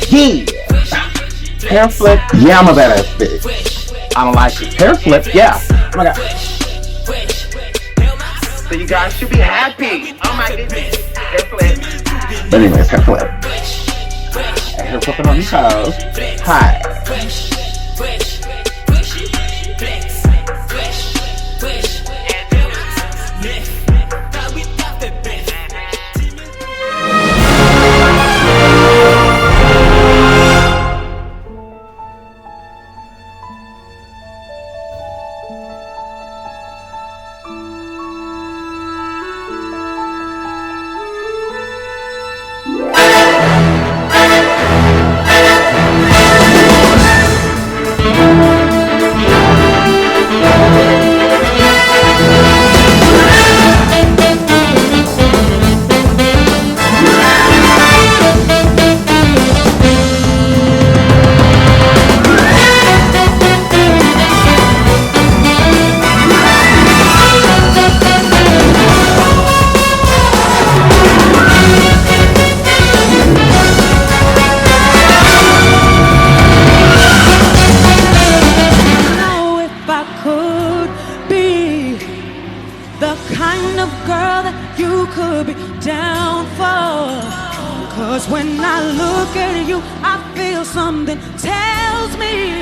Yeah. Hair flip, yeah, I'm a badass bitch. I don't like it. Hair flip, yeah. Oh my god. So you guys should be happy. Oh my goodness. Hair flip. But anyways, hair flip. Hair flipping on these hoes. Hi.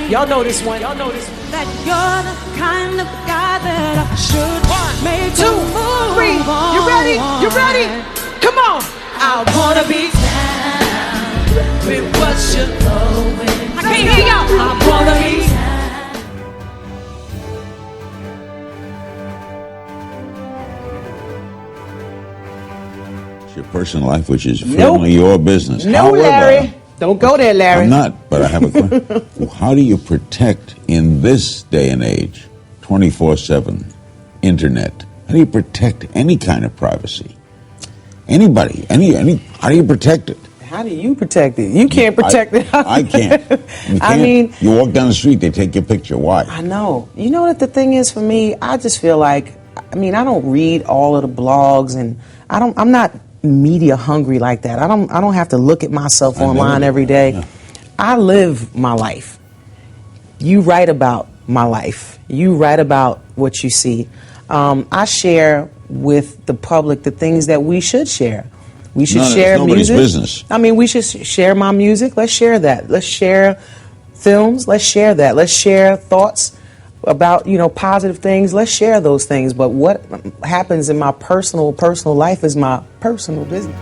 Y'all know this one. Y'all know this one. That you're the kind of guy that I should make 2, 3. You ready? You ready? Come on. I wanna be down with what you're going. I can't hear y'all. I wanna be down. Your personal life, which is firmly your business. No, however, Larry. Don't go there, Larry. I'm not, but I have a question. How do you protect in this day and age, 24/7, internet? How do you protect any kind of privacy? Anybody, any? How do you protect it? How do you protect it? You can't protect it. I can't. You can't. I mean, you walk down the street, they take your picture. Why? I know. You know what the thing is for me? I just feel like, I mean, I don't read all of the blogs, and I'm not media hungry like that. I don't have to look at myself online every day. Yeah. I live my life. You write about my life. You write about what you see. I share with the public the things that we should share. We should share nobody's music. Business. I mean, we should share my music. Let's share that. Let's share films. Let's share that. Let's share thoughts about, you know, positive things. Let's share those things. But what happens in my personal life is my personal business.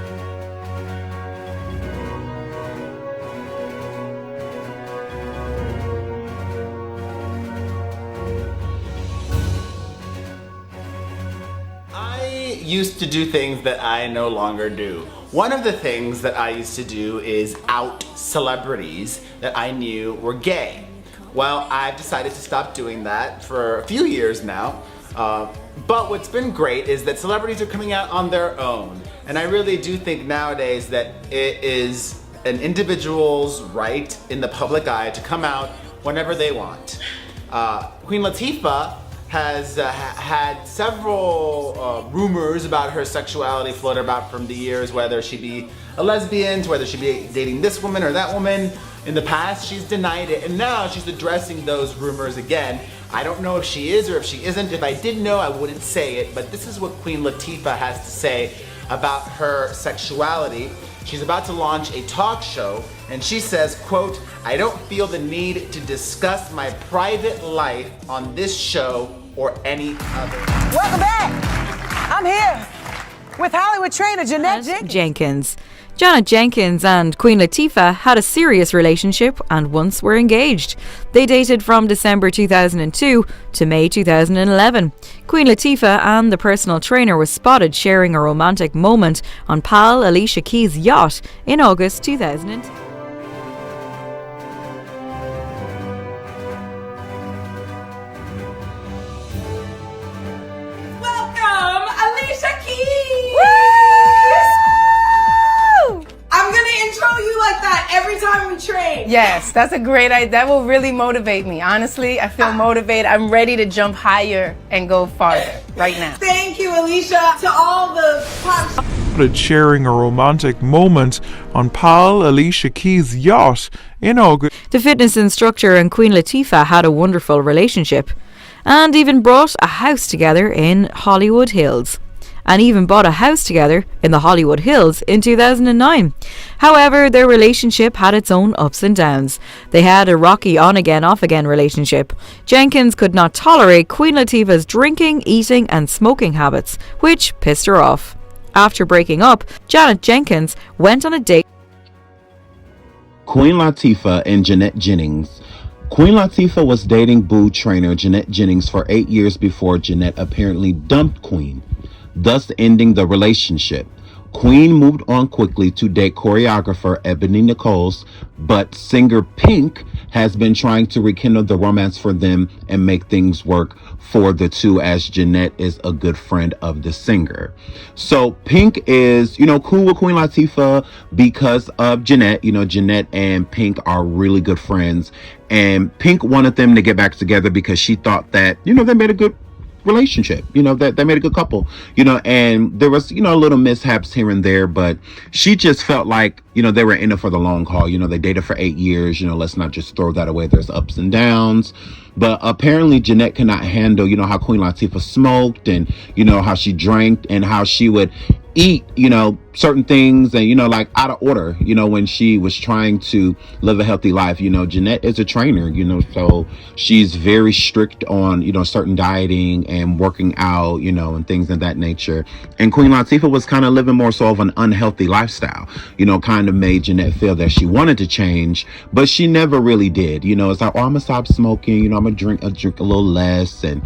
I used to do things that I no longer do. One of the things that I used to do is out celebrities that I knew were gay. Well, I've decided to stop doing that for a few years now. But what's been great is that celebrities are coming out on their own. And I really do think nowadays that it is an individual's right in the public eye to come out whenever they want. Queen Latifah has had several rumors about her sexuality float about from the years, whether she be a lesbian, to whether she be dating this woman or that woman. In the past, she's denied it, and now she's addressing those rumors again. I don't know if she is or if she isn't. If I did know, I wouldn't say it, but this is what Queen Latifah has to say about her sexuality. She's about to launch a talk show, and she says, quote, "I don't feel the need to discuss my private life on this show or any other." Welcome back. I'm here with Hollywood trainer Jeanette Jenkins. Janet Jenkins and Queen Latifah had a serious relationship and once were engaged. They dated from December 2002 to May 2011. Queen Latifah and the personal trainer were spotted sharing a romantic moment on pal Alicia Keys' yacht in August 2002. Welcome, Alicia Keys! I'm gonna intro you like that every time we train. Yes, that's a great idea. That will really motivate me. Honestly, I feel motivated. I'm ready to jump higher and go farther right now. Thank you, Alicia. To all the pop spotted sharing a romantic moment on pal Alicia Keys' yacht in August. The fitness instructor and Queen Latifah had a wonderful relationship and even brought a house together in Hollywood Hills. And even bought a house together in the Hollywood Hills in 2009. However, their relationship had its own ups and downs. They had a rocky on-again, off-again relationship. Jenkins could not tolerate Queen Latifah's drinking, eating and smoking habits, which pissed her off. After breaking up, Janet Jenkins went on a date. Queen Latifah and Jeanette Jennings. Queen Latifah was dating Boo trainer Jeanette Jennings for 8 years before Jeanette apparently dumped Queen, thus ending the relationship. Queen moved on quickly to date choreographer Ebony Nichols, but singer Pink has been trying to rekindle the romance for them and make things work for the two, as Jeanette is a good friend of the singer. So Pink is, cool with Queen Latifah because of Jeanette. Jeanette and Pink are really good friends, and Pink wanted them to get back together because she thought that, they made a good relationship, that they made a good couple, and there was, little mishaps here and there, but she just felt like, they were in it for the long haul. They dated for 8 years, let's not just throw that away. There's ups and downs. But apparently Jeanette cannot handle, how Queen Latifah smoked and, how she drank and how she would eat, certain things and, like out of order, when she was trying to live a healthy life. Jeanette is a trainer, so she's very strict on, certain dieting and working out, and things of that nature. And Queen Latifah was kind of living more so of an unhealthy lifestyle, kind of made Jeanette feel that she wanted to change, but she never really did. It's like, I'm gonna stop smoking, I'm gonna drink a little less and,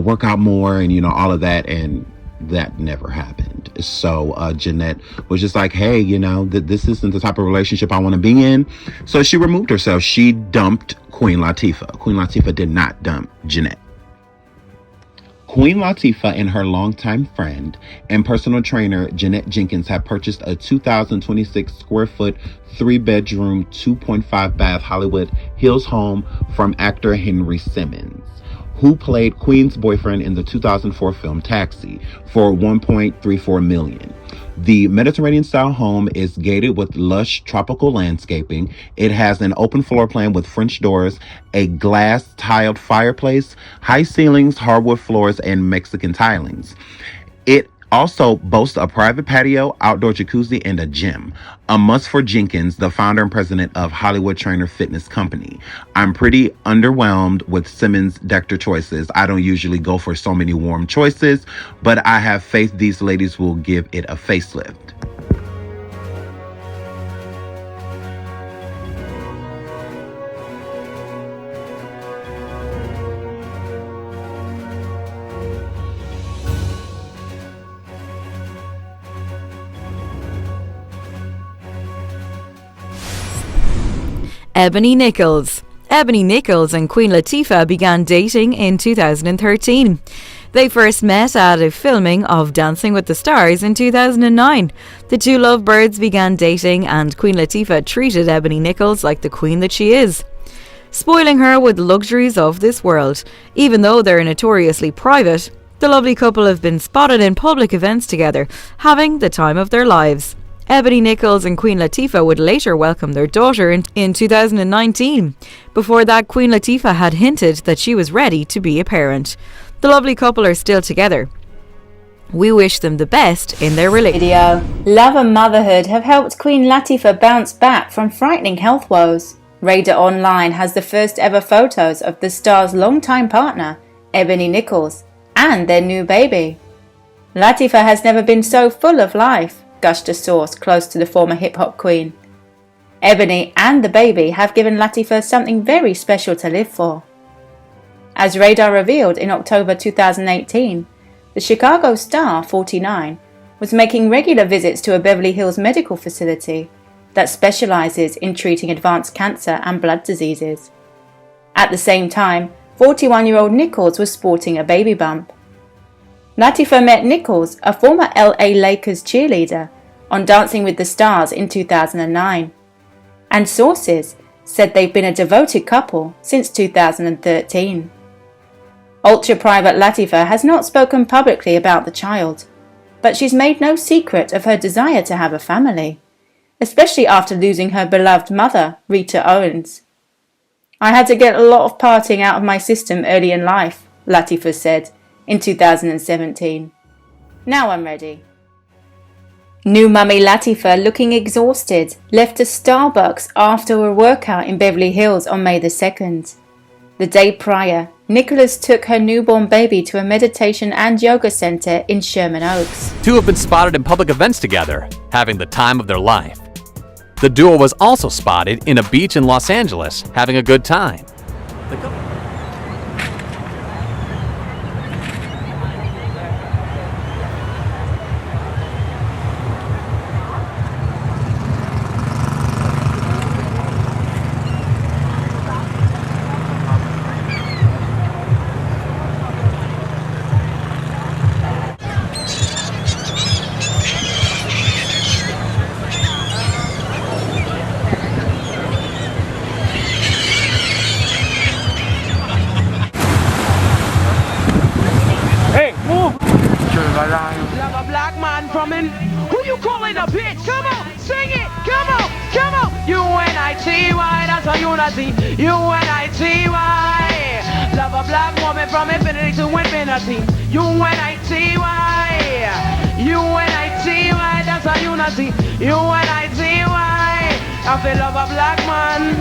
work out more and, all of that. And that never happened. So Jeanette was just like, hey, this isn't the type of relationship I want to be in. So she removed herself. She dumped Queen Latifah. Queen Latifah did not dump Jeanette. Queen Latifah and her longtime friend and personal trainer Jeanette Jenkins have purchased a 2,026 square foot, 3-bedroom, 2.5 bath Hollywood Hills home from actor Henry Simmons, who played Queen's boyfriend in the 2004 film Taxi, for $1.34 million. The Mediterranean-style home is gated with lush tropical landscaping. It has an open floor plan with French doors, a glass-tiled fireplace, high ceilings, hardwood floors, and Mexican tilings. It also boasts a private patio, outdoor jacuzzi, and a gym. A must for Jenkins, the founder and president of Hollywood Trainer Fitness Company. I'm pretty underwhelmed with Simmons' decor choices. I don't usually go for so many warm choices, but I have faith these ladies will give it a facelift. Ebony Nichols. Ebony Nichols and Queen Latifah began dating in 2013. They first met at a filming of Dancing with the Stars in 2009. The two lovebirds began dating and Queen Latifah treated Ebony Nichols like the queen that she is, spoiling her with luxuries of this world. Even though they're notoriously private, the lovely couple have been spotted in public events together, having the time of their lives. Ebony Nichols and Queen Latifah would later welcome their daughter in 2019. Before that, Queen Latifah had hinted that she was ready to be a parent. The lovely couple are still together. We wish them the best in their relationship. Love and motherhood have helped Queen Latifah bounce back from frightening health woes. Radar Online has the first ever photos of the star's longtime partner, Ebony Nichols, and their new baby. Latifah has never been so full of life, gushed a source close to the former hip-hop queen. Ebony and the baby have given Latifah something very special to live for. As Radar revealed in October 2018, the Chicago star, 49, was making regular visits to a Beverly Hills medical facility that specializes in treating advanced cancer and blood diseases. At the same time, 41-year-old Nichols was sporting a baby bump. Latifah met Nichols, a former LA Lakers cheerleader, on Dancing with the Stars in 2009, and sources said they've been a devoted couple since 2013. Ultra-private Latifah has not spoken publicly about the child. but she's made no secret of her desire to have a family, especially after losing her beloved mother, Rita Owens. "I had to get a lot of partying out of my system early in life," Latifah said in 2017. "Now I'm ready." New mummy Latifah, looking exhausted, left a Starbucks after a workout in Beverly Hills on May the 2nd. The day prior, Nichols took her newborn baby to a meditation and yoga center in Sherman Oaks. Two have been spotted in public events together, having the time of their life. The duo was also spotted in a beach in Los Angeles, having a good time. Love a black man from in. Who you calling a bitch? Come on, sing it. Come on, come on. U-N-I-T-Y, that's a unity. U-N-I-T-Y. Love a black woman from infinity to infinity. U-N-I-T-Y. U-N-I-T-Y, that's a unity. U-N-I-T-Y. I feel love a black man.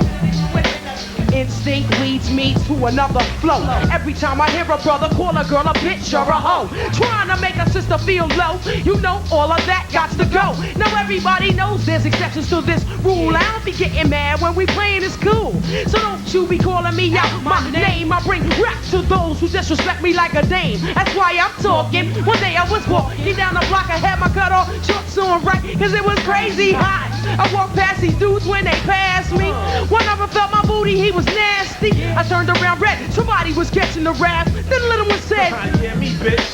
Instinct leads me to another flow. Every time I hear a brother call a girl a bitch or a hoe, trying to make a sister feel low, you know all of that got to go. Now everybody knows there's exceptions to this rule. I don't be getting mad when we playing it cool. So don't you be calling me out my name. I bring rap to those who disrespect me like a dame. That's why I'm talking. One day I was walking down the block, I had my cut off shorts on right, cause it was crazy hot. I walked past these dudes when they passed me. One of them felt my booty, he was nasty. I turned around red, somebody was catching the rap. Then little one said,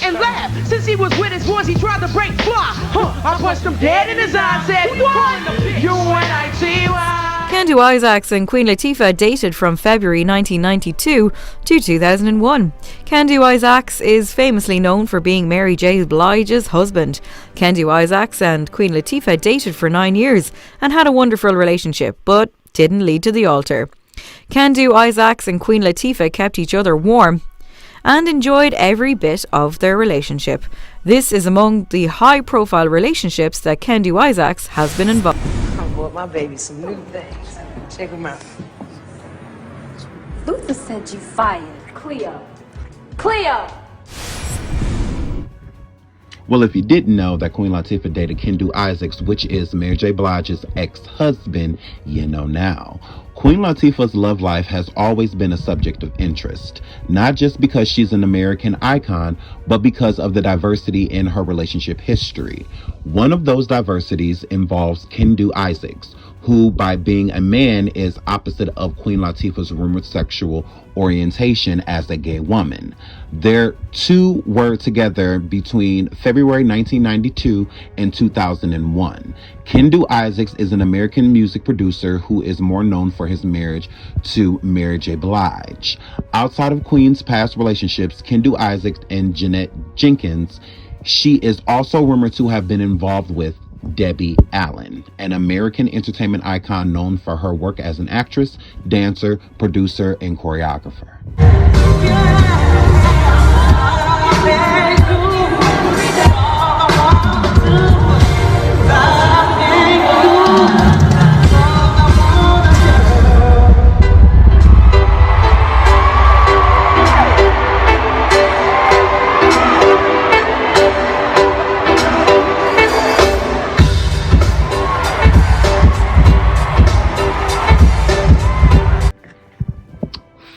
and laughed. Since he was with his boys, he tried to break fly. I punched him dead in his eye, said, what? U-N-I-T-Y. Kendu Isaacs and Queen Latifah dated from February 1992 to 2001. Kendu Isaacs is famously known for being Mary J. Blige's husband. Kendu Isaacs and Queen Latifah dated for 9 years and had a wonderful relationship, but didn't lead to the altar. Kendu Isaacs and Queen Latifah kept each other warm and enjoyed every bit of their relationship. This is among the high-profile relationships that Kendu Isaacs has been involved. I bought my baby some new things. Check them out. Luther said you fired. Cleo. Cleo! Well, if you didn't know that Queen Latifah dated Kendu Isaacs, which is Mary J. Blige's ex-husband, you know now. Queen Latifah's love life has always been a subject of interest, not just because she's an American icon, but because of the diversity in her relationship history. One of those diversities involves Kendu Isaacs, who, by being a man, is opposite of Queen Latifah's rumored sexual orientation as a gay woman. Their two were together between February 1992 and 2001. Kendu Isaacs is an American music producer who is more known for his marriage to Mary J. Blige. Outside of Queen's past relationships, Kendu Isaacs and Jenkins, she is also rumored to have been involved with Debbie Allen, an American entertainment icon known for her work as an actress, dancer, producer, and choreographer.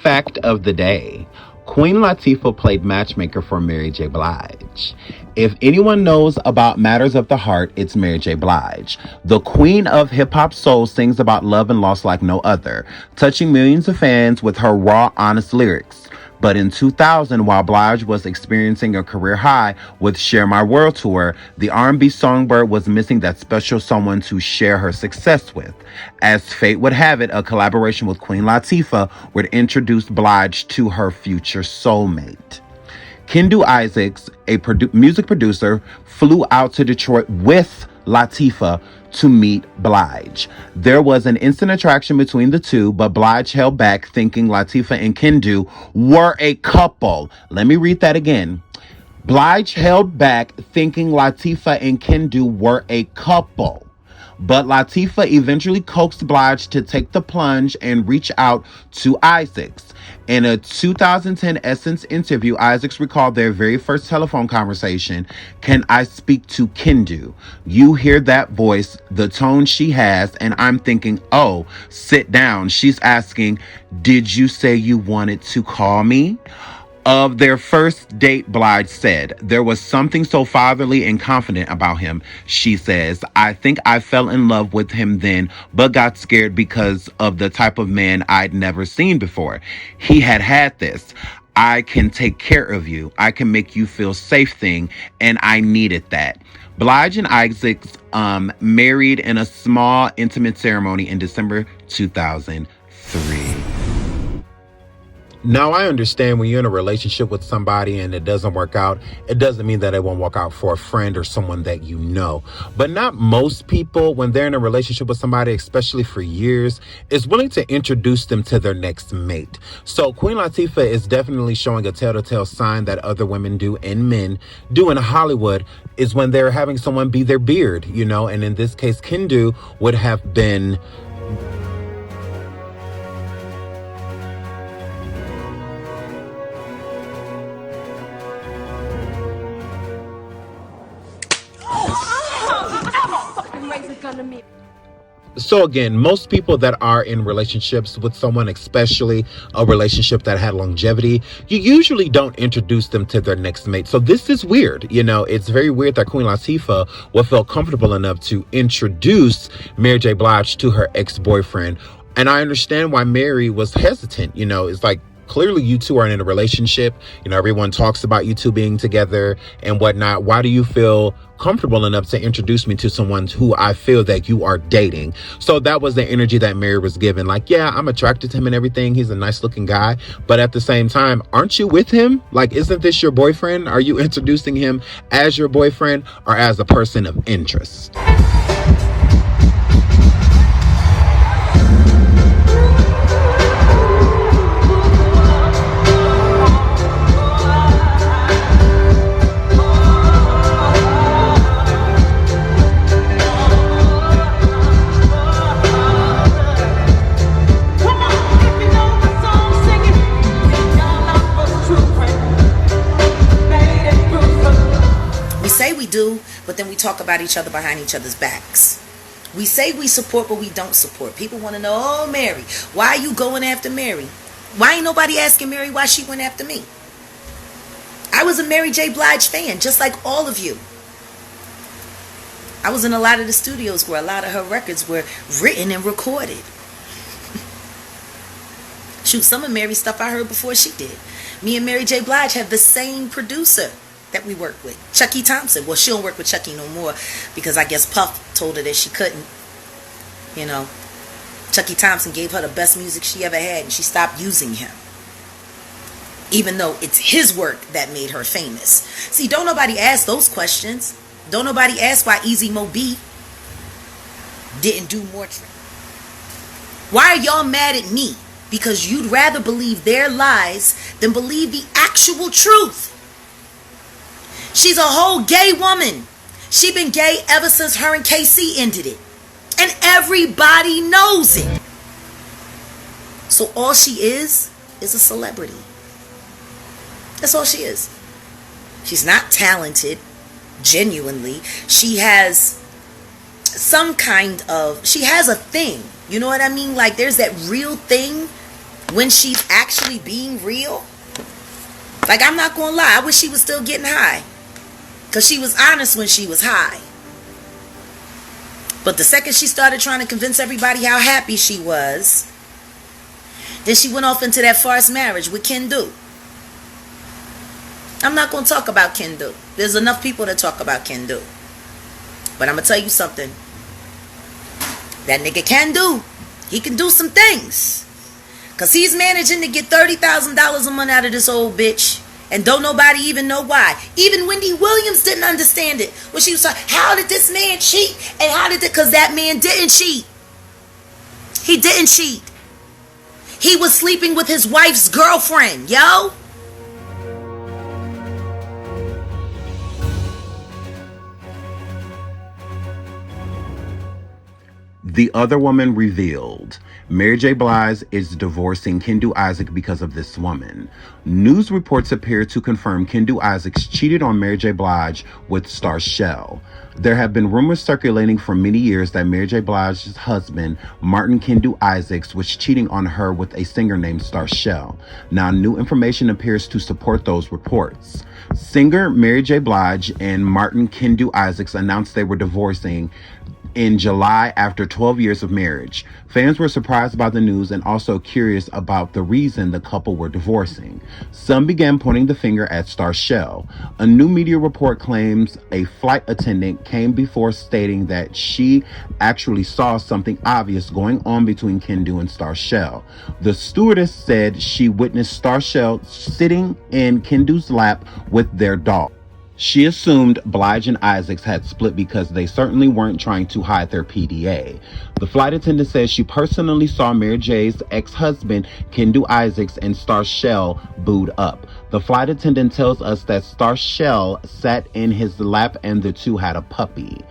Fact of the day. Queen Latifah played matchmaker for Mary J. Blige. If anyone knows about matters of the heart, it's Mary J. Blige. The queen of hip-hop soul sings about love and loss like no other, touching millions of fans with her raw, honest lyrics. But in 2000, while Blige was experiencing a career high with Share My World Tour, the R&B songbird was missing that special someone to share her success with. As fate would have it, a collaboration with Queen Latifah would introduce Blige to her future soulmate. Kendu Isaacs, a music producer, flew out to Detroit with Latifah to meet Blige. There was an instant attraction between the two, but Blige held back, thinking Latifah and Kendu were a couple. Let me read that again. Blige held back, thinking Latifah and Kendu were a couple. But Latifah eventually coaxed Blige to take the plunge and reach out to Isaacs. In a 2010 Essence interview, Isaacs recalled their very first telephone conversation. "Can I speak to Kendu? You hear that voice, the tone she has, and I'm thinking, oh, sit down." She's asking, "Did you say you wanted to call me?" Of their first date, Blige said, "There was something so fatherly and confident about him." She says, "I think I fell in love with him then, but got scared because of the type of man I'd never seen before. He had this, I can take care of you, I can make you feel safe thing, and I needed that." Blige and Isaacs married in a small, intimate ceremony in December 2003. Now, I understand when you're in a relationship with somebody and it doesn't work out, it doesn't mean that it won't work out for a friend or someone that you know. But not most people, when they're in a relationship with somebody, especially for years, is willing to introduce them to their next mate. So Queen Latifah is definitely showing a telltale sign that other women do and men do in Hollywood, is when they're having someone be their beard, you know, and in this case, Kendu would have been So again, most people that are in relationships with someone, especially a relationship that had longevity, you usually don't introduce them to their next mate. So this is weird. You know, it's very weird that Queen Latifah will feel comfortable enough to introduce Mary J. Blige to her ex-boyfriend. And I understand why Mary was hesitant. You know, it's like, clearly you two are in a relationship. You know, everyone talks about you two being together and whatnot. Why do you feel comfortable enough to introduce me to someone who I feel that you are dating? So that was the energy that Mary was given. Like, yeah, I'm attracted to him and everything. He's a nice looking guy. But at the same time, aren't you with him? Like, isn't this your boyfriend? Are you introducing him as your boyfriend or as a person of interest? Do, but then we talk about each other behind each other's backs. We say we support, but we don't support. People want to know, oh, Mary, why are you going after Mary? Why ain't nobody asking Mary why she went after me? I was a Mary J. Blige fan, just like all of you. I was in a lot of the studios where a lot of her records were written and recorded. Shoot, some of Mary's stuff I heard before she did. Me and Mary J. Blige have the same producer that we work with, Chucky Thompson. Well, she don't work with Chucky no more because I guess Puff told her that she couldn't. You know, Chucky Thompson gave her the best music she ever had and she stopped using him, even though it's his work that made her famous. See, don't nobody ask those questions. Don't nobody ask why Easy Mo B didn't do more. Why are y'all mad at me? Because you'd rather believe their lies than believe the actual truth. She's a whole gay woman. She been gay ever since her and KC ended it. And everybody knows it. So all she is a celebrity. That's all she is. She's not talented, genuinely. She has some kind of, she has a thing. You know what I mean? Like there's that real thing when she's actually being real. Like, I'm not gonna lie, I wish she was still getting high. Because she was honest when she was high. But the second she started trying to convince everybody how happy she was, then she went off into that farce marriage with Kendu. I'm not going to talk about Kendu. There's enough people to talk about Kendu. But I'm going to tell you something. That nigga can do. He can do some things. Because he's managing to get $30,000 a month out of this old bitch. And don't nobody even know why. Even Wendy Williams didn't understand it. When she was like, how did this man cheat? And how did it? Because that man didn't cheat. He didn't cheat. He was sleeping with his wife's girlfriend, yo. The other woman revealed. Mary J. Blige is divorcing Kendu Isaac because of this woman. News reports appear to confirm Kendu Isaacs cheated on Mary J. Blige with Star Shell. There have been rumors circulating for many years that Mary J. Blige's husband, Martin Kendu Isaacs, was cheating on her with a singer named Star Shell. Now, new information appears to support those reports. Singer Mary J. Blige and Martin Kendu Isaacs announced they were divorcing in July after 12 years of marriage. Fans were surprised by the news and also curious about the reason the couple were divorcing. Some began pointing the finger at Star Shell. A new media report claims a flight attendant came before stating that she actually saw something obvious going on between Kendu and Star Shell. The stewardess said she witnessed Star Shell sitting in Kendu's lap with their dog. She assumed Blige and Isaacs had split because they certainly weren't trying to hide their PDA. The flight attendant says she personally saw Mary J's ex-husband, Kendu Isaacs, and Star Shell booed up. The flight attendant tells us that Star Shell sat in his lap and the two had a puppy.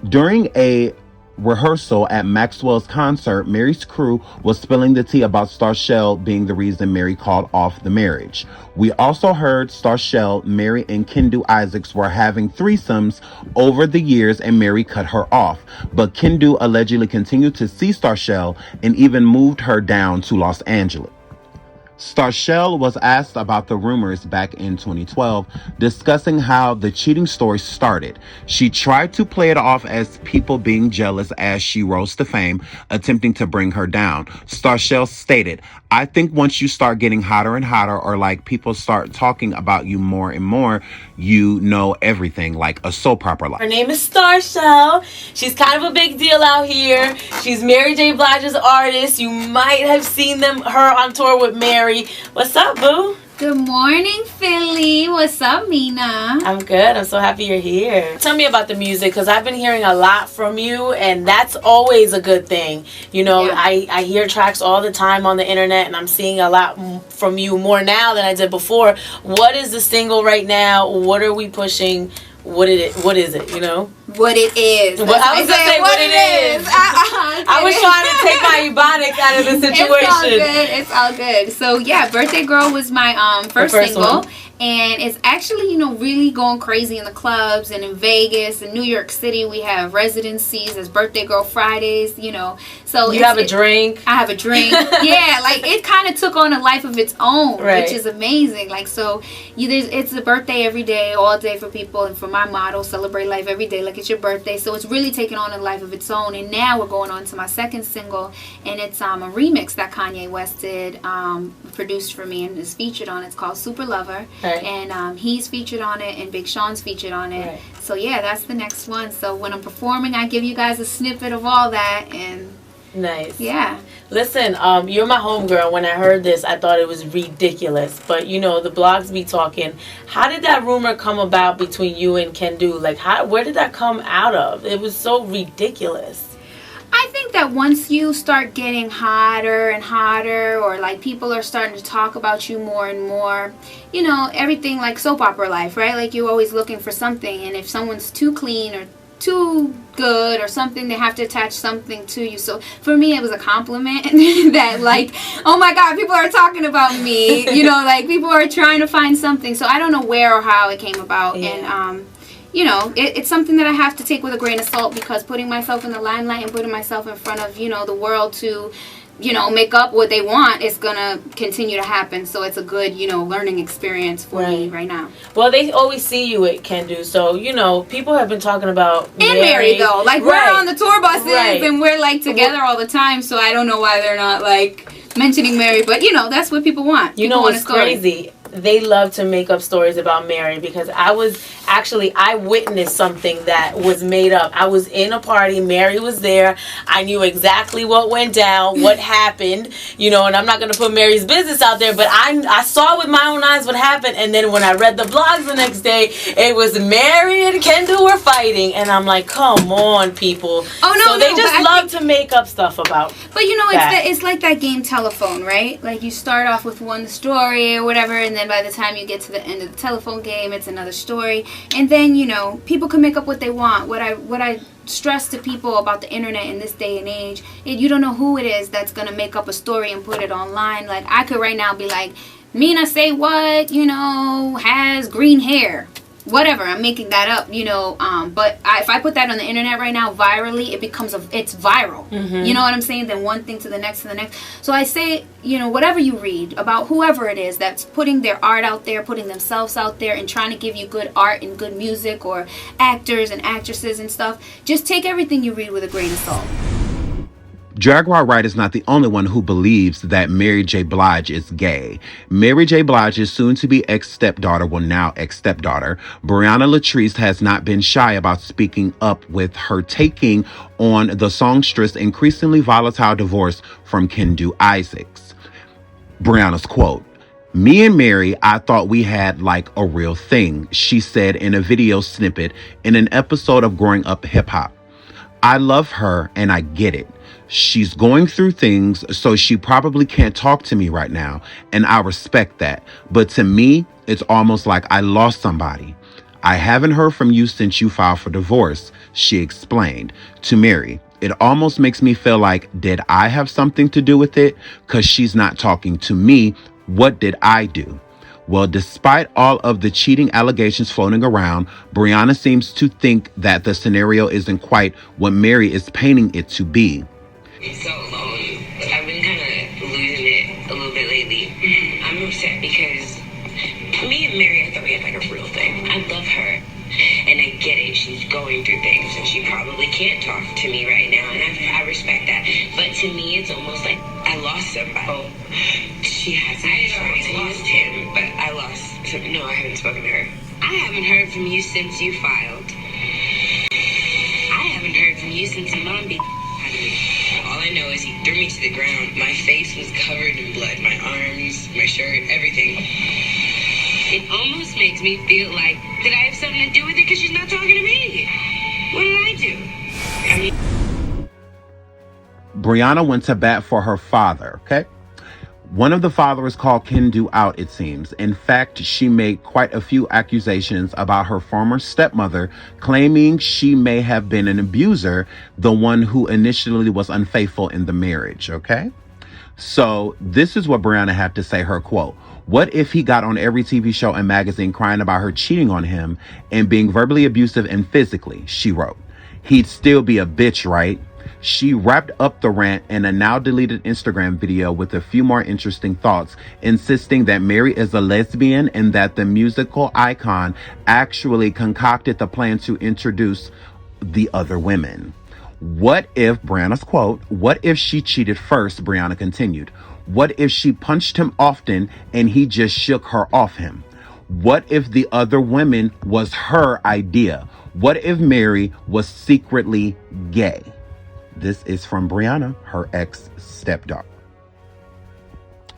During a rehearsal at Maxwell's concert, Mary's crew was spilling the tea about Star Shell being the reason Mary called off the marriage. We also heard Star Shell, Mary, and Kendu Isaacs were having threesomes over the years and Mary cut her off. But Kendu allegedly continued to see Star Shell and even moved her down to Los Angeles. Star Shell was asked about the rumors back in 2012, discussing how the cheating story started. She tried to play it off as people being jealous as she rose to fame, attempting to bring her down. Star Shell stated, "I think once you start getting hotter and hotter, or like people start talking about you more and more, you know everything, like a soap opera." Her name is Star Shell. She's kind of a big deal out here. She's Mary J. Blige's artist. You might have seen her on tour with Mary. What's up, boo? Good morning, Philly. What's up, Mina? I'm good. I'm so happy you're here. Tell me about the music, because I've been hearing a lot from you, and that's always a good thing. You know, yeah. I hear tracks all the time on the internet, and I'm seeing a lot from you more now than I did before. What is the single right now? What are we pushing? What is it, you know? What it is. I was going to say what it is. I was trying to take my ebonics out of the situation. It's all good. So, yeah, Birthday Girl was my first single. One. And it's actually, you know, really going crazy in the clubs and in Vegas and New York City. We have residencies as Birthday Girl Fridays, you know. So you have a drink. I have a drink. Yeah, like it kind of took on a life of its own, right. Which is amazing. Like, so it's a birthday every day, all day for people. And for my motto, celebrate life every day like it's your birthday. So it's really taken on a life of its own. And now we're going on to my second single. And it's a remix that Kanye West did, produced for me and is featured on. It's called Super Lover. Right. And he's featured on it, and Big Sean's featured on it. Right. So yeah, that's the next one. So when I'm performing, I give you guys a snippet of all that. And nice. Yeah. Listen, you're my homegirl. When I heard this, I thought it was ridiculous. But you know, the blogs be talking. How did that rumor come about between you and Kendu? Like, where did that come out of? It was so ridiculous. I think that once you start getting hotter and hotter, or like people are starting to talk about you more and more, you know, everything like soap opera life, right? Like you're always looking for something, and if someone's too clean or too good or something, they have to attach something to you. So for me, it was a compliment that like, oh my God, people are talking about me, you know, like people are trying to find something. So I don't know where or how it came about. Yeah. And you know, it's something that I have to take with a grain of salt, because putting myself in the limelight and putting myself in front of, you know, the world to, you know, make up what they want is going to continue to happen. So it's a good, you know, learning experience for me right now. Well, they always see you at Kendu. So, you know, people have been talking about Mary, though. Like, we're on the tour buses and we're, like, together all the time. So I don't know why they're not, like, mentioning Mary. But, you know, that's what people want. You know what's crazy? they love to make up stories about Mary, because I witnessed something that was made up. I was in a party, Mary was there, I knew exactly what went down, what happened, and I'm not going to put Mary's business out there, but I saw with my own eyes what happened, and then when I read the blogs the next day, it was Mary and Kendall were fighting, and I'm like, come on, people. So they just love to make up stuff about. But it's like that game Telephone, right? Like you start off with one story or whatever, and then by the time you get to the end of the telephone game, it's another story. And then, people can make up what they want. What I stress to people about the internet in this day and age, you don't know who it is that's going to make up a story and put it online. Like, I could right now be like, Mina say what, has green hair. Whatever, I'm making that up, but if I put that on the internet right now virally, it's viral. Mm-hmm. You know what I'm saying? Then one thing to the next. So I say, whatever you read about whoever it is that's putting their art out there, putting themselves out there and trying to give you good art and good music, or actors and actresses and stuff, just take everything you read with a grain of salt. Jaguar Wright is not the only one who believes that Mary J. Blige is gay. Mary J. Blige's soon-to-be ex-stepdaughter, now ex-stepdaughter, Brianna Latrice, has not been shy about speaking up with her taking on the songstress' increasingly volatile divorce from Kendu Isaacs. Brianna's quote, "Me and Mary, I thought we had like a real thing," she said in a video snippet in an episode of Growing Up Hip Hop. "I love her and I get it. She's going through things, so she probably can't talk to me right now, and I respect that. But to me, it's almost like I lost somebody. I haven't heard from you since you filed for divorce," she explained. To Mary, "It almost makes me feel like, did I have something to do with it? 'Cause she's not talking to me. What did I do?" Well, despite all of the cheating allegations floating around, Brianna seems to think that the scenario isn't quite what Mary is painting it to be. I'm so alone. I've been kind of losing it a little bit lately. I'm upset because me and Mary, I thought we had like a real thing. I love her, and I get it. She's going through things, and she probably can't talk to me right now, and I respect that. But to me, it's almost like I lost somebody. She hasn't. I lost him, but I lost. No, I haven't spoken to her. I haven't heard from you since you filed. I haven't heard from you since Mom beat out of me. All I know is he threw me to the ground. My face was covered in blood. My arms, my shirt, everything. It almost makes me feel like, did I have something to do with it because she's not talking to me? What did I do? I mean... Brianna went to bat for her father, okay? One of the fathers called Kendu out, it seems. In fact, she made quite a few accusations about her former stepmother, claiming she may have been an abuser, the one who initially was unfaithful in the marriage, okay? So this is what Brianna had to say, her quote. "What if he got on every TV show and magazine crying about her cheating on him and being verbally abusive and physically?" she wrote. "He'd still be a bitch, right?" She wrapped up the rant in a now deleted Instagram video with a few more interesting thoughts, insisting that Mary is a lesbian and that the musical icon actually concocted the plan to introduce the other women. "What if," Brianna's quote, "what if she cheated first?" Brianna continued. "What if she punched him often and he just shook her off him? What if the other women was her idea? What if Mary was secretly gay?" This is from Brianna, her ex-stepdaughter.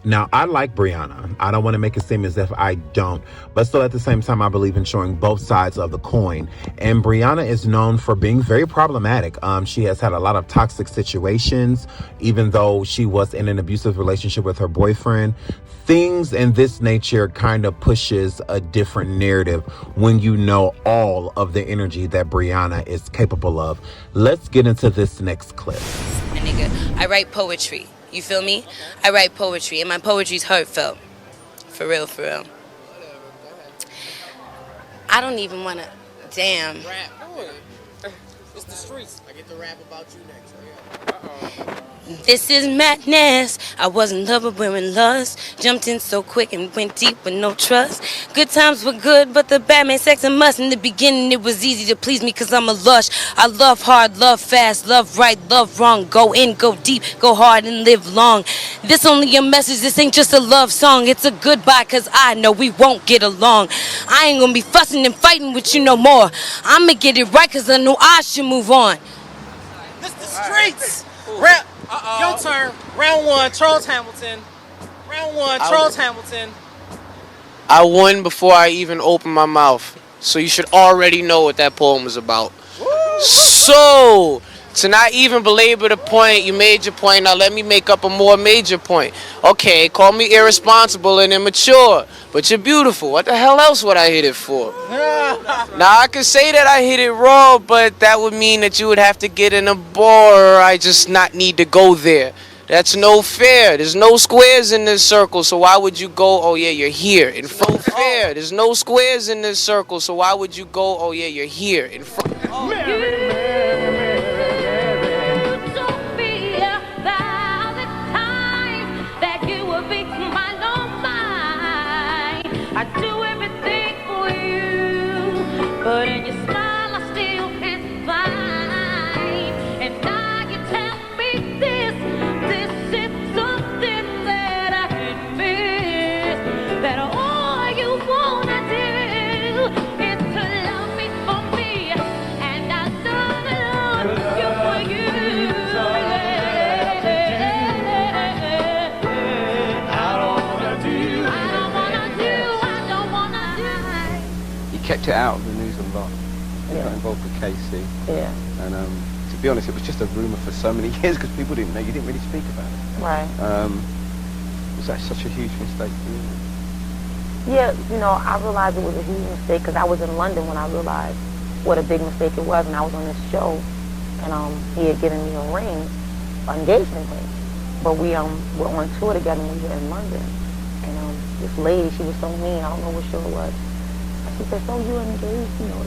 Now, I like Brianna. I don't want to make it seem as if I don't, but still at the same time, I believe in showing both sides of the coin. And Brianna is known for being very problematic. She has had a lot of toxic situations, even though she was in an abusive relationship with her boyfriend. Things in this nature kind of pushes a different narrative when you know all of the energy that Brianna is capable of. Let's get into this next clip. Nigga, I write poetry. You feel me? I write poetry, and my poetry's heartfelt. For real, for real. I don't even want to... Damn. the streets. I get to rap about you next. This is madness. I was in love, but we're in lust. Jumped in so quick and went deep with no trust. Good times were good, but the bad made sex a must. In the beginning, it was easy to please me, cause I'm a lush. I love hard, love fast, love right, love wrong. Go in, go deep, go hard, and live long. This only a message, this ain't just a love song. It's a goodbye, cause I know we won't get along. I ain't gonna be fussing and fighting with you no more. I'ma get it right, cause I know I should move on. This the streets. Your turn. Round one, Charles Hamilton. Round one, Charles Hamilton. I won before I even opened my mouth. So you should already know what that poem was about. So, to not even belabor the point, you made your point. Now let me make up a more major point. Okay, call me irresponsible and immature, but you're beautiful. What the hell else would I hit it for? Now I could say that I hit it raw, but that would mean that you would have to get in a bar, or I just not need to go there. That's no fair. There's no squares in this circle, so why would you go, oh yeah, you're here. In full fair, there's no squares in this circle, so why would you go, oh yeah, you're here. In full But in your smile, I still feel fine. And now you tell me this is something that I can miss. That all you wanna do is to love me for me, and I love you for you. I don't wanna do. You kept it out of the news a lot. You got involved with Casey. Yeah. And to be honest, it was just a rumour for so many years because people didn't know. You didn't really speak about it. Right. Was that such a huge mistake for you? Yeah, you know, I realized it was a huge mistake because I was in London when I realized what a big mistake it was, and I was on this show, and he had given me a ring, an engagement ring. But we were on tour together when we were in London, and this lady, she was so mean. I don't know what show it was. She said, so you engaged, you know? I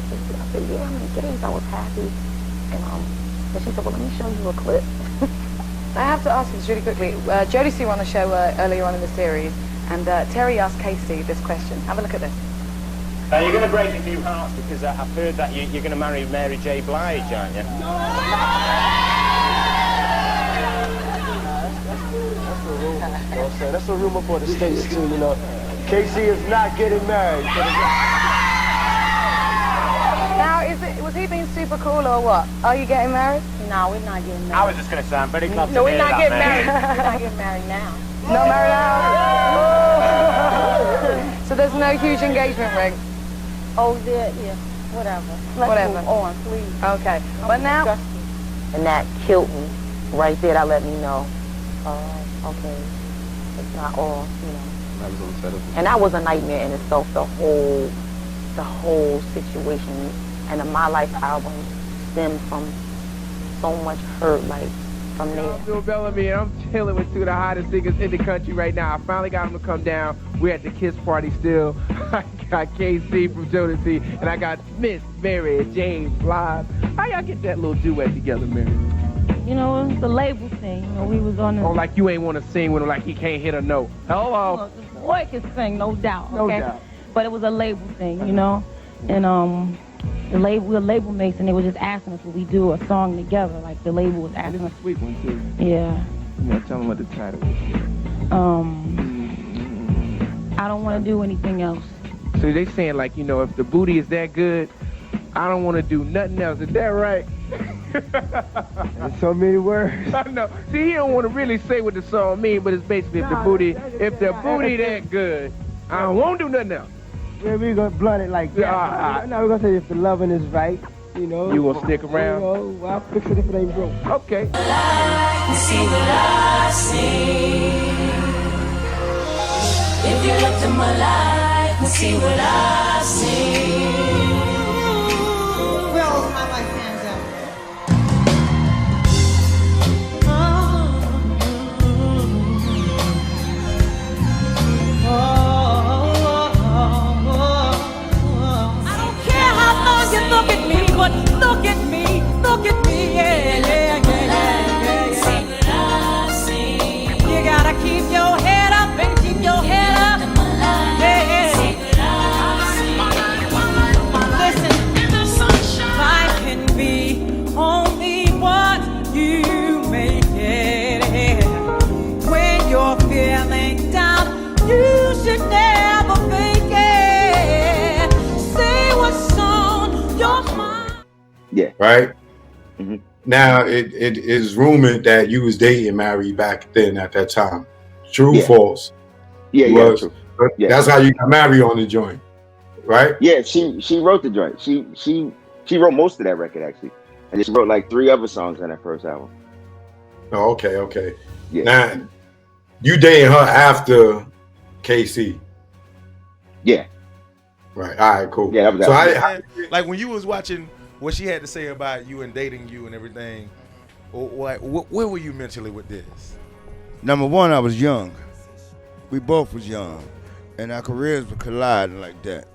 said, yeah, I'm engaged. I was happy. And she said, well, let me show you a clip. I have to ask you this really quickly. Jodie Sue on the show earlier on in the series, and Terry asked Casey this question. Have a look at this. You're going to break a few hearts because I've heard that you're going to marry Mary J. Blige, aren't you? That's a rumor for the States too, you know. Casey is not getting married. Now, was he being super cool or what? Are you getting married? No, we're not getting married. I was just going to say, I'm very glad No, to we're hear not that, getting Mary. married. We're not getting married now. Not married now? So there's no huge engagement ring? Oh, yeah, whatever. Let's move on, please. Okay, but now... And that killed me right there. That let me know, okay, it's not all, you know. And that was a nightmare in itself, the whole situation. And the My Life album stemmed from so much hurt, like, from there. I'm Bill Bellamy, and I'm chilling with two of the hottest singers in the country right now. I finally got them to come down. We're at the Kiss Party still. I got KC from Jodeci, and I got Miss Mary J. Blige. How y'all get that little duet together, Mary? You know, it was a label thing. You know, we was on the... Oh, like you ain't want to sing with him, like he can't hit a note. Hello? Look, the boy can sing, no doubt, No okay? doubt. But it was a label thing, you know? And we were label mates, and they were just asking us would we do a song together. Like, the label was asking us. It's a sweet one, too. Yeah. You know, tell them what the title is. I don't want to do anything else. So they saying, like, you know, if the booty is that good, I don't want to do nothing else. Is that right? There's so many words. I know. See, he don't want to really say what the song means, but it's basically if the booty that good, I won't do nothing else. Yeah, we're gonna blunt it like that. No, we're gonna say if the loving is right, you know. You will stick around? You know, I'll fix it if it ain't broke. Okay. See what I see. If you look to my life and see what I see. Where all my life fans at? I don't care how long you look at me, but look at me, look at settling down. You should never fake it. Say what's on your mind. Yeah. Right? Now, it is rumored that you was dating Mary back then at that time. True, false? Yeah, You yeah, was? true. Yeah. That's how you got Mary on the joint, right? Yeah, she wrote the joint. She wrote most of that record actually, and she wrote like 3 other songs on that first album. Oh, okay. Yeah. Now, you dating her after KC? Yeah. Right. All right. Cool. Yeah. That was So like when you was watching what she had to say about you and dating you and everything, where were you mentally with this? Number one, I was young. We both was young, and our careers were colliding like that.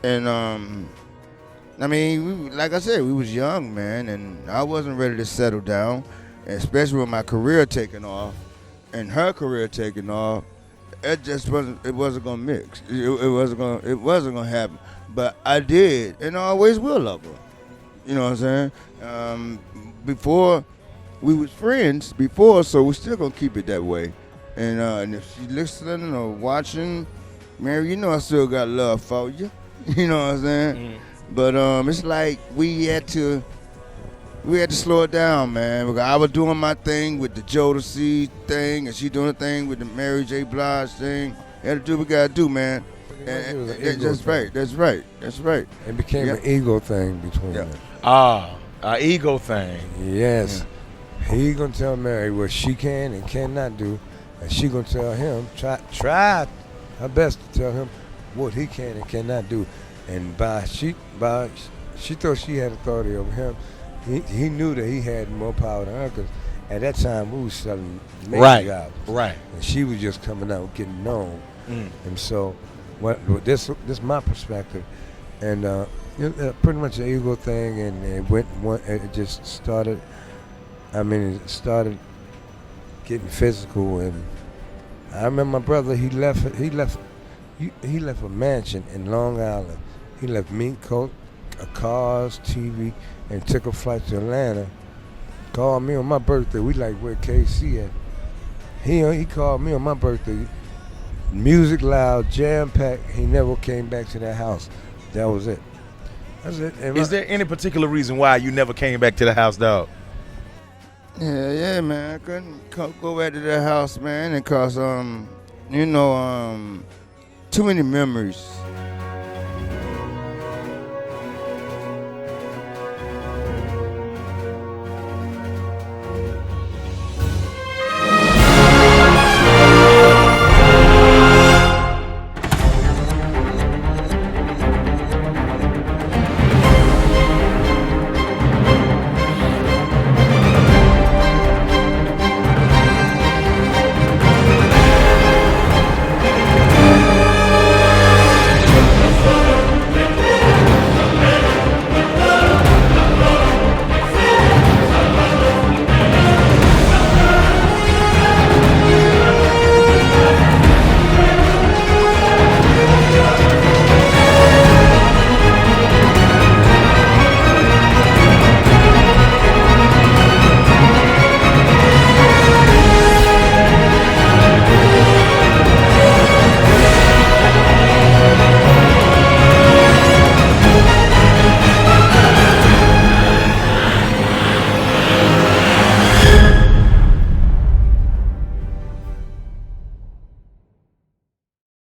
And I mean, like I said, we was young, man, and I wasn't ready to settle down, especially with my career taking off and her career taking off. It just wasn't. It wasn't gonna mix. It wasn't gonna happen. But I did, and I always will love her. You know what I'm saying? Before we was friends before, so we're still gonna keep it that way. And if she listening or watching, Mary, you know I still got love for you. You know what I'm saying? But it's like we had to slow it down, man. Because I was doing my thing with the Jodeci thing, and she doing the thing with the Mary J. Blige thing. We had to do what we gotta do, man. And that's right. It became an ego thing between them. An ego thing. Yes. He gonna tell Mary what she can and cannot do, and she gonna tell him, try her best to tell him what he can and cannot do. And she thought she had authority over him. He knew that he had more power than her, because at that time we was selling major albums. Right. And she was just coming out getting known. And so this is my perspective. And pretty much an ego thing, and it just started. I mean, it started getting physical, and I remember my brother. He left a mansion in Long Island. He left mink coat, cars, TV, and took a flight to Atlanta. Called me on my birthday. We like where KC at. He called me on my birthday. Music loud, jam packed. He never came back to that house. That was it. That's it. And Is there any particular reason why you never came back to the house, dog? Yeah, man. I couldn't go back to that house, man, because too many memories.